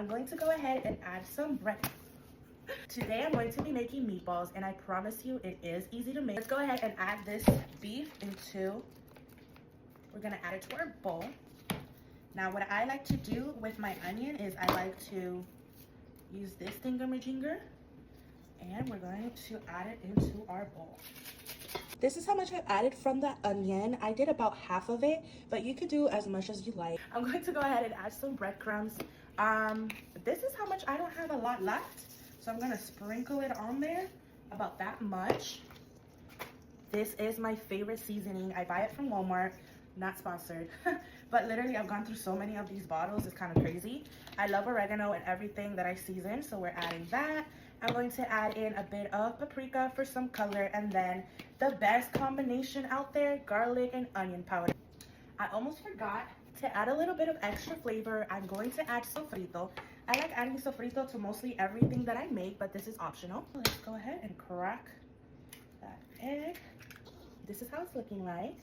I'm going to go ahead and add some bread. Today I'm going to be making meatballs, and I promise you it is easy to make. Let's go ahead and add this beef we're gonna add it to our bowl. Now what I like to do with my onion is I like to use this thingamajigger, and we're going to add it into our bowl. This is how much I added from the onion. I did about half of it, but you could do as much as you like. I'm going to go ahead and add some breadcrumbs. This is how much. I don't have a lot left, so I'm gonna sprinkle it on there, about that much. This is my favorite seasoning. I buy it from Walmart. Not sponsored, but literally I've gone through so many of these bottles. It's kind of crazy. I love oregano and everything that I season, so we're adding that. I'm going to add in a bit of paprika for some color, and then the best combination out there, garlic and onion powder. I almost forgot to add a little bit of extra flavor. I'm going to add sofrito. I like adding sofrito to mostly everything that I make, but this is optional. Let's go ahead and crack that egg. This is how it's looking like.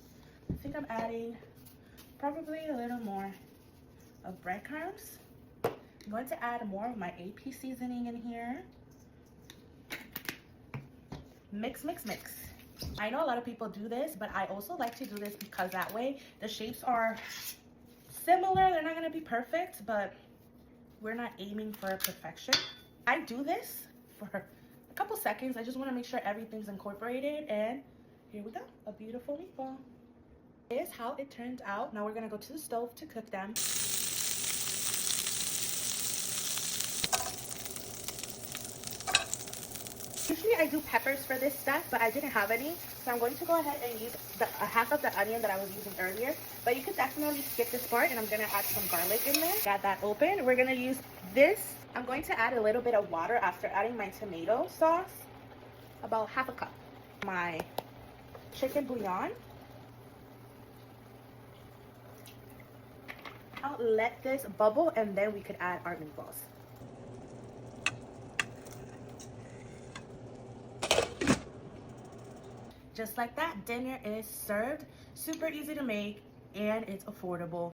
I think I'm adding probably a little more of breadcrumbs. I'm going to add more of my AP seasoning in here. Mix, mix, mix. I know a lot of people do this, but I also like to do this because that way the shapes are similar. They're not going to be perfect, but we're not aiming for perfection. I do this for a couple seconds. I just want to make sure everything's incorporated, and here we go, a beautiful meatball. Is how it turned out. Now we're gonna go to the stove to cook them. Usually I do peppers for this stuff, but I didn't have any, so I'm going to go ahead and use half of the onion that I was using earlier. But you could definitely skip this part, and I'm gonna add some garlic in there. Got that open. We're gonna use this. I'm going to add a little bit of water after adding my tomato sauce, about half a cup. My chicken bouillon. I'll let this bubble, and then we could add our meatballs. Just like that, dinner is served. Super easy to make, and it's affordable.